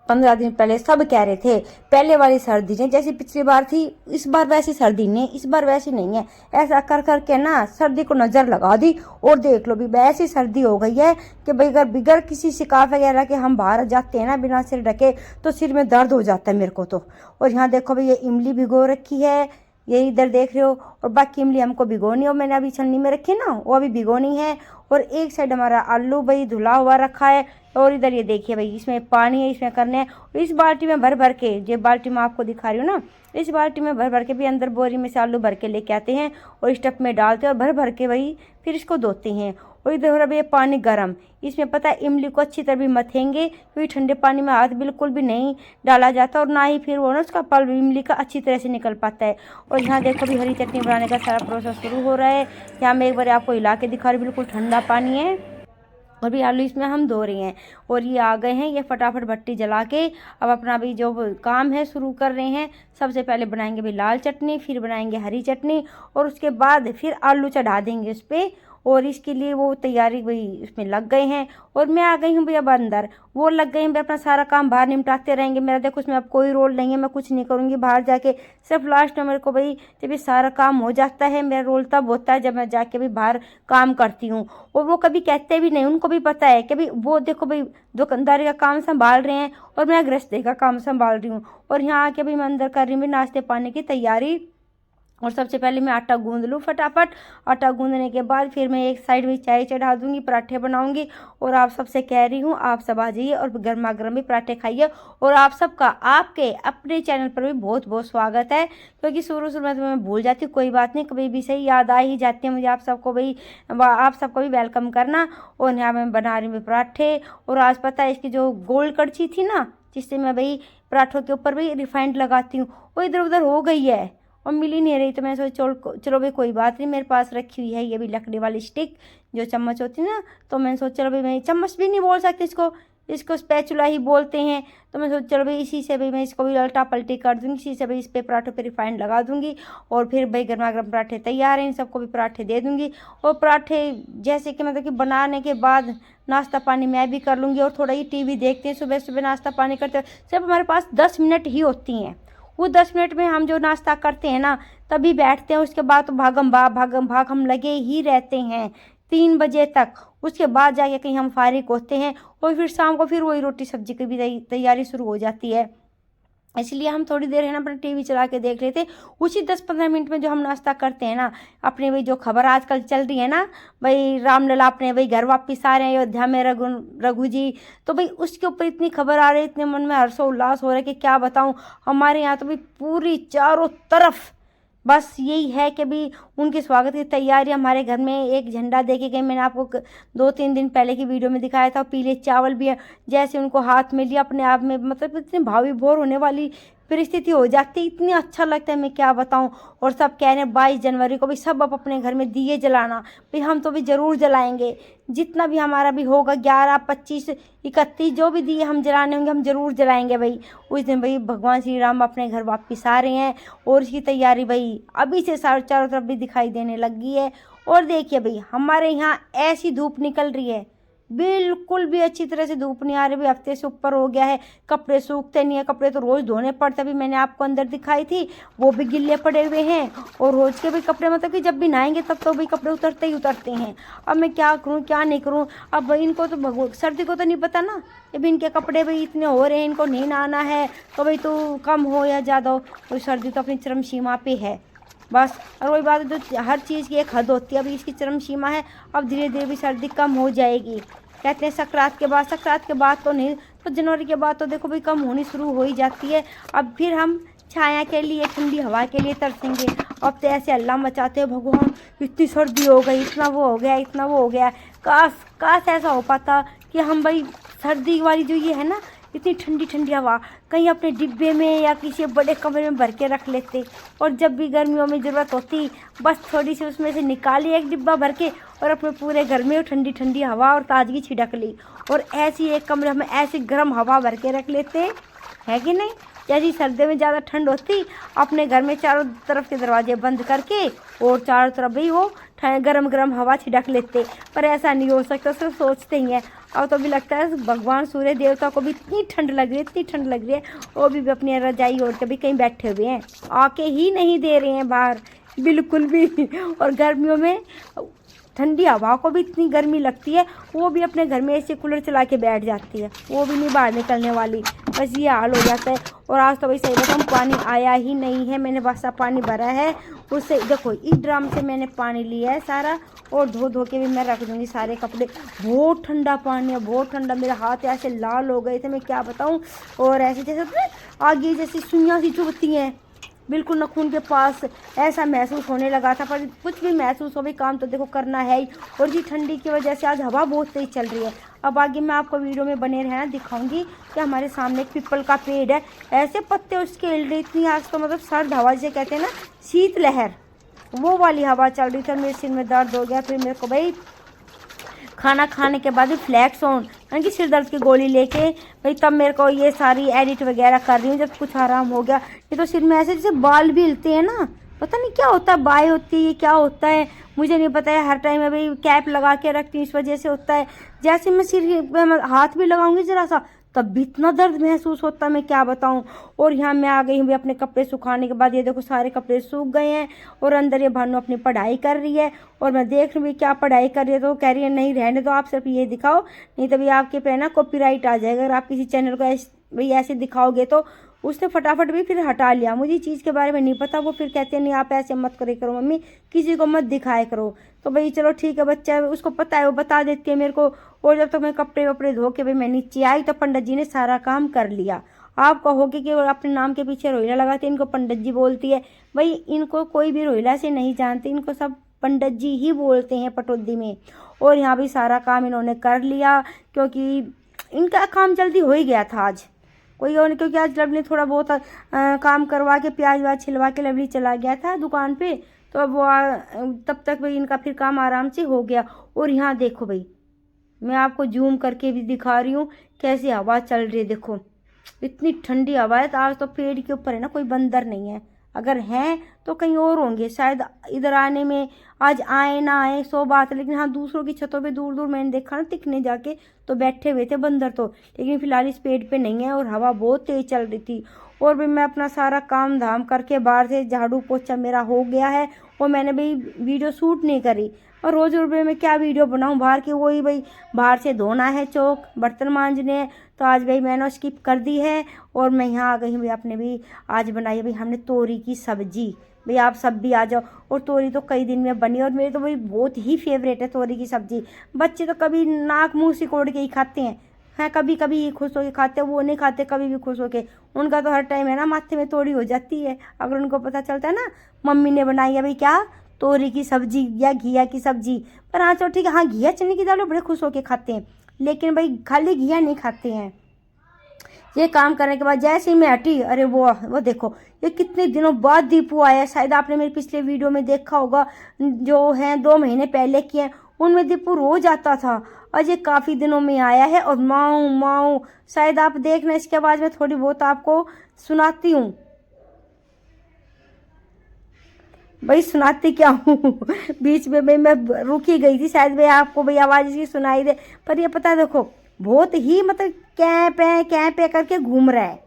15 दिन पहले सब कह रहे थे पहले वाली सर्दी ने जैसी पिछली बार थी इस बार वैसी सर्दी नहीं, इस बार वैसी नहीं है। ऐसा कर कर के ना सर्दी को नज़र लगा दी और देख लो भी वैसी सर्दी हो गई है कि भाई अगर बिगर किसी शिकाफ वगैरह के हम बाहर जाते हैं ना बिना सिर ढके तो सिर में दर्द हो जाता है मेरे को तो। और यहाँ देखो भाई ये इमली भिगो रखी है, ये इधर देख रहे हो, और बाकी इमली हमको भिगोनी है, मैंने अभी छन्नी में रखी ना वो अभी भिगोनी है। और एक साइड हमारा आलू भाई धुला हुआ रखा है, और इधर ये देखिए भाई इसमें पानी है, इसमें करने है। इस बाल्टी में भर भर के, जो बाल्टी मैं आपको दिखा रही हूँ ना, इस बाल्टी में भर भर के भी अंदर बोरी में से आलू भर के लेके आते हैं और इस टप में डालते हैं और भर भर के भाई फिर इसको धोते हैं। और इधर हो रहा है ये पानी गर्म, इसमें पता है इमली को अच्छी तरह भी मथेंगे क्योंकि ठंडे पानी में हाथ बिल्कुल भी नहीं डाला जाता और ना ही फिर वो ना उसका पल्प इमली का अच्छी तरह से निकल पाता है। और यहाँ देखो भी हरी चटनी बनाने का सारा प्रोसेस शुरू हो रहा है। यहाँ मैं एक बार आपको हिला के दिखा रही हूँ, बिल्कुल ठंडा पानी है और भी आलू इसमें हम धो रहे हैं। और ये आ गए हैं, ये फटाफट भट्टी जला के अब अपना भी जो काम है शुरू कर रहे हैं। सबसे पहले बनाएंगे भी लाल चटनी, फिर बनाएंगे हरी चटनी और उसके बाद फिर आलू चढ़ा देंगे उस पर। और इसके लिए वो तैयारी भाई इसमें लग गए हैं और मैं आ गई हूँ भैया अब अंदर। वो लग गए हैं भाई अपना सारा काम बाहर निपटाते रहेंगे। मेरा देखो उसमें अब कोई रोल नहीं है, मैं कुछ नहीं करूँगी बाहर जाके। सिर्फ लास्ट में मेरे को भाई जब ये सारा काम हो जाता है, मेरा रोल तब होता है जब मैं जाके भी बाहर काम करती हूँ। और वो कभी कहते भी नहीं, उनको भी पता है कि भाई वो देखो भाई दुकानदारी का काम संभाल रहे हैं और मैं गृहस्थी का काम संभाल रही हूँ। और यहाँ आके भी मैं अंदर कर रही हूँ नाश्ते पानी की तैयारी। और सबसे पहले मैं आटा गूंद लूँ फटाफट। आटा गूंदने के बाद फिर मैं एक साइड में चाय चढ़ा दूंगी, पराठे बनाऊंगी। और आप सबसे कह रही हूँ आप सब आ जाइए और गर्मा गर्म भी पराठे खाइए। और आप सबका आपके अपने चैनल पर भी बहुत बहुत स्वागत है, क्योंकि शुरू शुरू में तो मैं भूल जाती हूँ, कोई बात नहीं, कभी भी सही याद आ ही जाती है मुझे आप सबको भाई, आप सबको भी वेलकम करना। और यहाँ मैं बना रही हूँ पराठे। और आज पता है इसकी जो गोल कड़छी थी ना जिससे मैं भाई पराठों के ऊपर भी रिफाइंड लगाती हूँ, वो इधर उधर हो गई है और मिल ही नहीं रही। तो मैं सोचा चलो भाई कोई बात नहीं, मेरे पास रखी हुई है ये भी लकड़ी वाली स्टिक जो चम्मच होती है ना। तो मैंने सोचा चलो भाई, मैं चम्मच भी नहीं बोल सकती इसको स्पैचुला ही बोलते हैं। तो मैं सोचा चलो भाई इसी से भाई मैं इसको भी उल्टा पलटी कर दूंगी, इसी से भाई इस पे पराठों पे रिफाइंड लगा दूंगी। और फिर भाई गर्मा गर्म पराठे तैयार हैं, इन सबको भी पराठे दे दूंगी। और पराठे जैसे कि मतलब कि बनाने के बाद नाश्ता पानी मैं भी कर लूँगी और थोड़ा ही टीवी देखते हैं। सुबह सुबह नाश्ता पानी करते सिर्फ हमारे पास 10 मिनट ही होती हैं, वो 10 मिनट में हम जो नाश्ता करते हैं ना तभी बैठते हैं। उसके बाद तो भागम भाग हम लगे ही रहते हैं 3 बजे तक। उसके बाद जाके कहीं हम फारिग होते हैं और फिर शाम को फिर वही रोटी सब्जी की भी तैयारी शुरू हो जाती है। इसलिए हम थोड़ी देर है ना अपना टीवी चला के देख लेते। उसी 10-15 मिनट में जो हम नाश्ता करते हैं ना, अपने भाई जो खबर आजकल चल रही है ना भाई, रामलला अपने भाई घर वापिस आ रहे हैं, अयोध्या में रघु जी, तो भाई उसके ऊपर इतनी खबर आ रही है, इतने मन में हर्षोल्लास हो रहा है कि क्या बताऊं। हमारे यहाँ तो भाई पूरी चारों तरफ बस यही है कि भी उनके स्वागत की तैयारी। हमारे घर में एक झंडा देके गए, मैंने आपको 2-3 दिन पहले की वीडियो में दिखाया था। पीले चावल भी है, जैसे उनको हाथ में लिया अपने आप में मतलब इतनी भावी भोर होने वाली परिस्थिति हो जाती है, इतनी अच्छा लगता है मैं क्या बताऊं। और सब कह रहे हैं 22 जनवरी को भी सब अब अपने घर में दिए जलाना, भाई हम तो भी ज़रूर जलाएंगे। जितना भी हमारा भी होगा 11, 25, 31 जो भी दिए हम जलाने होंगे हम ज़रूर जलाएंगे भाई। उस दिन भाई भगवान श्री राम अपने घर वापस आ रहे हैं और इसकी तैयारी भाई अभी से चारों तरफ भी दिखाई देने लगी है। और देखिए भाई हमारे यहाँ ऐसी धूप निकल रही है, बिल्कुल भी अच्छी तरह से धूप नहीं आ रही। भी हफ्ते से ऊपर हो गया है, कपड़े सूखते नहीं है, कपड़े तो रोज़ धोने पड़ते। अभी मैंने आपको अंदर दिखाई थी वो भी गिल्ले पड़े हुए हैं। और रोज़ के भी कपड़े मतलब कि जब भी नहाएंगे तब तो भी कपड़े उतरते ही उतरते हैं। अब मैं क्या करूं क्या नहीं करूं। अब इनको तो सर्दी को तो नहीं पता ना, अब इनके कपड़े भाई इतने हो रहे हैं, इनको नहीं नहाना है तो भाई तो कम हो या ज़्यादा हो, तो सर्दी तो अपनी चरम सीमा पे है बस। और वही बात है जो हर चीज़ की एक हद होती है, अभी इसकी चरम सीमा है। अब धीरे धीरे भी सर्दी कम हो जाएगी। कहते हैं संक्रांत के बाद तो नहीं, तो जनवरी के बाद तो देखो भाई कम होनी शुरू हो ही जाती है। अब फिर हम छाया के लिए, ठंडी हवा के लिए तरसेंगे। अब तो ऐसे अल्लाह मचाते हैं भगवान इतनी सर्दी हो गई, इतना वो हो गया। काश ऐसा हो पाता कि हम भाई सर्दी वाली जो ये है ना इतनी ठंडी ठंडी हवा कहीं अपने डिब्बे में या किसी बड़े कमरे में भर के रख लेते। और जब भी गर्मियों में ज़रूरत होती बस थोड़ी सी उसमें से निकाली एक डिब्बा भर के और अपने पूरे घर में ठंडी ठंडी हवा और ताजगी छिड़क ली। और ऐसी एक कमरे में ऐसी गर्म हवा भर के रख लेते, है कि नहीं। जैसी सर्दी में ज़्यादा ठंड होती अपने घर में चारों तरफ के दरवाजे बंद करके और चारों तरफ भी वो गरम गरम हवा छिड़क लेते। पर ऐसा नहीं हो सकता, सिर्फ सोचते ही हैं। अब तो अभी लगता है भगवान सूर्य देवता को भी इतनी ठंड लग रही है, इतनी ठंड लग रही है, वो भी अपनी रजाई ओढ़ के भी कहीं बैठे हुए हैं, आके ही नहीं दे रहे हैं बाहर बिल्कुल भी। और गर्मियों में ठंडी हवा को भी इतनी गर्मी लगती है, वो भी अपने घर में ऐसे कूलर चला के बैठ जाती है, वो भी नहीं बाहर निकलने वाली। बस ये हाल हो जाता है। और आज तो भाई सही बताऊँ पानी आया ही नहीं है, मैंने बस पानी भरा है उससे, देखो इस ड्रम से मैंने पानी लिया है सारा, और धो धो के भी मैं रख दूँगी सारे कपड़े। बहुत ठंडा पानी है, बहुत ठंडा, मेरे हाथ ऐसे लाल हो गए थे, मैं क्या बताऊँ। और ऐसे जैसे आगे जैसी सुइयाँ सी चुभती हैं, बिल्कुल नखून के पास ऐसा महसूस होने लगा था। पर कुछ भी महसूस हो, भी काम तो देखो करना है ही। और जी ठंडी की वजह से आज हवा बहुत तेज चल रही है। अब आगे मैं आपको वीडियो में बने रहना दिखाऊंगी कि हमारे सामने एक पीपल का पेड़ है, ऐसे पत्ते उसके हिल रही इतनी, आज तो मतलब सर्द हवा जिसे कहते हैं ना, शीतलहर, वो वाली हवा चल रही थी। और मेरे सिर में दर्द हो गया। फिर मेरे को भाई खाना खाने के बाद भी फ्लैक्सोन यानी कि सिर दर्द की गोली लेके भाई तब मेरे को ये सारी एडिट वगैरह कर रही हूँ। जब कुछ आराम हो गया, ये तो सिर में ऐसे जैसे बाल भी हिलते हैं ना, पता नहीं क्या होता है, बाय होती है क्या होता है मुझे नहीं पता है। हर टाइम अभी कैप लगा के रखती हूँ, इस वजह से होता है। जैसे मैं सिर में हाथ भी लगाऊंगी जरा सा, तब भी इतना दर्द महसूस होता है, मैं क्या बताऊं। और यहाँ मैं आ गई हूँ भी अपने कपड़े सुखाने के बाद, ये देखो सारे कपड़े सूख गए हैं। और अंदर ये भानु अपनी पढ़ाई कर रही है, और मैं देख रही हूँ क्या पढ़ाई कर रही है। तो कह रही है नहीं रहने दो, आप सिर्फ ये दिखाओ, नहीं तभी आपके पे ना कॉपीराइट आ जाएगा। अगर आप किसी चैनल को भाई ऐसे दिखाओगे तो। उसने फटाफट भी फिर हटा लिया, मुझे चीज़ के बारे में नहीं पता। वो फिर कहते हैं नहीं आप ऐसे मत करे करो मम्मी, किसी को मत दिखाए करो। तो भाई चलो ठीक है, बच्चा उसको पता है, वो बता देती है मेरे को। और जब तक मैं कपड़े वपड़े धो के भाई मैं नीचे आई तो पंडित जी ने सारा काम कर लिया। आप कहोगे कि अपने नाम के पीछे रोहिला लगाते इनको पंडित जी बोलती है, भाई इनको कोई भी रोहिला से नहीं जानते, इनको सब पंडित जी ही बोलते हैं पटौदी में। और यहाँ भी सारा काम इन्होंने कर लिया, क्योंकि इनका काम जल्दी हो ही गया था आज। कोई और नहीं, क्योंकि आज लवली थोड़ा बहुत काम करवा के प्याज व्याज छिलवा के लवली चला गया था दुकान पे। तो अब वो तब तक भाई इनका फिर काम आराम से हो गया। और यहाँ देखो भाई, मैं आपको जूम करके भी दिखा रही हूँ कैसी हवा चल रही है। देखो इतनी ठंडी हवा है। तो आज तो पेड़ के ऊपर है ना, कोई बंदर नहीं है, अगर हैं तो कहीं और होंगे शायद। इधर आने में आज आए ना आए सो बात है, लेकिन हाँ दूसरों की छतों पे दूर दूर मैंने देखा ना टिकने जाके, तो बैठे हुए थे बंदर तो। लेकिन फिलहाल इस पेड़ पे नहीं है, और हवा बहुत तेज चल रही थी। और भी मैं अपना सारा काम धाम करके बाहर से झाड़ू पोछा मेरा हो गया है। और मैंने भी वीडियो शूट नहीं करी, और रोज़ रोज़ मैं क्या वीडियो बनाऊँ बाहर की, वही भाई बाहर से धोना है, चौक बर्तन मांजने हैं। तो आज भाई मैंने स्किप कर दी है। और मैं यहाँ आ गई हूँ भाई, आपने भी आज बनाई भाई हमने तोरी की सब्जी। भाई आप सब भी आ जाओ। और तोरी तो कई दिन में बनी, और मेरी तो भाई बहुत ही फेवरेट है तोरी की सब्जी। बच्चे तो कभी नाक मुँह सिकोड़ के ही खाते हैं, कभी कभी ही खुश होके खाते हैं, वो नहीं खाते कभी भी खुश होके। उनका तो हर टाइम है ना माथे में तोड़ी हो जाती है, अगर उनको पता चलता है ना मम्मी ने बनाई है भाई क्या तोरी की सब्जी या घिया की सब्जी। पर हाँ चलो ठीक है, हाँ घिया चने की दाल बड़े खुश होके खाते हैं, लेकिन भाई खाली घिया नहीं खाते हैं। ये काम करने के बाद जैसे ही मैं हटी, अरे वो देखो ये कितने दिनों बाद दीपू आया। शायद आपने मेरे पिछले वीडियो में देखा होगा, जो है 2 महीने पहले किए, उनमें दीपू रोज आता था। आज ये काफ़ी दिनों में आया है, और माऊ माऊ शायद आप देखना, इसके आवाज़ में थोड़ी बहुत आपको सुनाती हूँ। भाई सुनाती क्या हूँ बीच में भाई मैं रुकी गई थी, शायद भाई आपको भाई आवाज़ इसकी सुनाई दे। पर ये पता है देखो बहुत ही मतलब कैं पे करके घूम रहा है।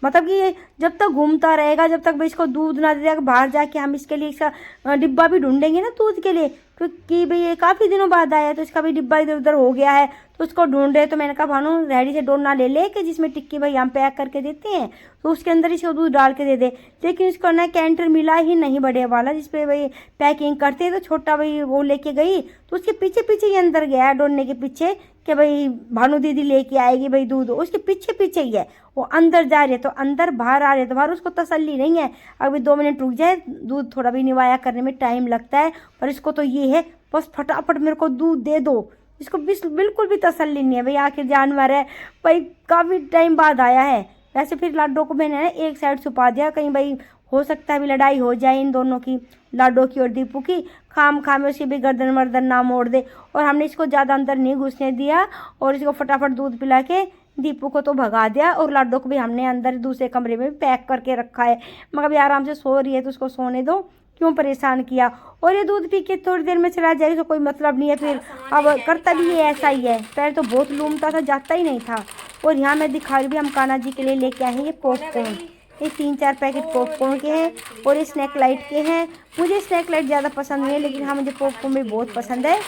मतलब कि ये जब तक घूमता रहेगा, जब तक भाई इसको दूध ना दे देगा, बाहर जाके हम इसके लिए इसका डिब्बा भी ढूंढेंगे ना दूध के लिए, क्योंकि भाई ये काफ़ी दिनों बाद आया है, तो इसका भी डिब्बा इधर उधर हो गया है, तो उसको ढूंढ रहे। तो मैंने कहा भानु रेडी से डोना ले ले के जिसमें टिक्की भाई हम पैक करके देते हैं, तो उसके अंदर इसको दूध डाल के दे दे। लेकिन इसको ना कैंटर मिला ही नहीं बड़े वाला जिसपे भाई पैकिंग करते हैं। तो छोटा भाई वो लेके गई, तो उसके पीछे पीछे ही अंदर गया डोने के पीछे कि भाई भानु दीदी लेके आएगी भाई दूध, उसके पीछे पीछे ही है। वो अंदर जा रही है तो अंदर, बाहर आ रही है तो बाहर, उसको तसल्ली नहीं है। अभी 2 मिनट रुक जाए, दूध थोड़ा भी निवाया करने में टाइम लगता है, पर इसको तो ये है बस फटाफट मेरे को दूध दे दो। इसको बिल्कुल भी तसल्ली नहीं है भाई, आखिर जानवर है भाई, काफ़ी टाइम बाद आया है। वैसे फिर लाडो को मैंने ना एक साइड छुपा दिया, कहीं भाई हो सकता है भी लड़ाई हो जाए इन दोनों की, लाडो की और दीपू की, खाम में उसकी भी गर्दन वर्दन ना मोड़ दे। और हमने इसको ज़्यादा अंदर नहीं घुसने दिया, और इसको फटाफट दूध पिला के दीपू को तो भगा दिया। और लाडो को भी हमने अंदर दूसरे कमरे में पैक करके रखा है, मगर भी आराम से सो रही है तो उसको सोने दो। क्यों परेशान किया। और ये दूध पी के थोड़ी देर में चला जाएगा तो कोई मतलब नहीं है फिर। अब करता भी ये ऐसा ही है, पहले तो बहुत लूमता था, जाता ही नहीं था। और यहाँ मैं दिखा रही भी, हम कान्हा जी के लिए लेके आए हैं ये पॉपकॉर्न। ये 3-4 पैकेट पॉपकॉर्न के हैं और ये स्नैक लाइट के हैं। मुझे स्नैक लाइट ज़्यादा पसंद नहीं है, लेकिन हाँ मुझे पॉपकॉर्न भी बहुत पसंद है।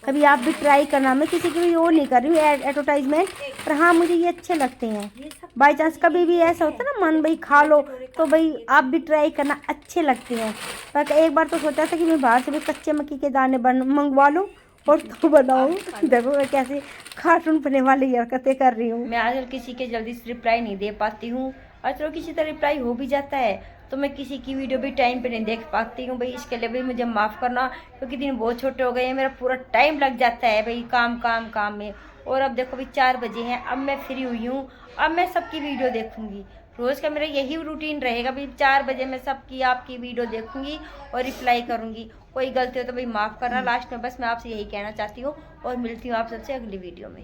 कभी आप भी ट्राई करना, मैं किसी की भी वो नहीं कर रही हूँ एडवर्टाइजमेंट, पर हाँ मुझे ये अच्छे लगते हैं। बाई चांस कभी भी ऐसा होता है ना मन भाई खा लो, तो भाई आप भी ट्राई करना, अच्छे लगते हैं। पर एक बार तो सोचा था कि मैं बाहर से भी कच्चे मक्की के दाने मंगवा लूँ और तो बनाओ। देखो मैं कैसे कार्टून बनने वाली हरकतें कर रही हूँ। मैं आजकल किसी के जल्दी से रिप्लाई नहीं दे पाती हूँ, और चलो किसी तरह रिप्लाई हो भी जाता है तो मैं किसी की वीडियो भी टाइम पे नहीं देख पाती हूँ भाई। इसके लिए भाई मुझे माफ़ करना, क्योंकि दिन बहुत छोटे हो गए हैं, मेरा पूरा टाइम लग जाता है भाई काम काम काम में। और अब देखो भाई 4 बजे हैं, अब मैं फ्री हुई हूँ, अब मैं सबकी वीडियो देखूँगी। रोज़ का मेरा यही रूटीन रहेगा भाई, 4 बजे मैं सबकी आपकी वीडियो देखूँगी और रिप्लाई करूँगी। कोई गलती हो तो भाई माफ़ करना। लास्ट में बस मैं आपसे यही कहना चाहती हूँ, और मिलती हूँ आप सबसे अगली वीडियो में।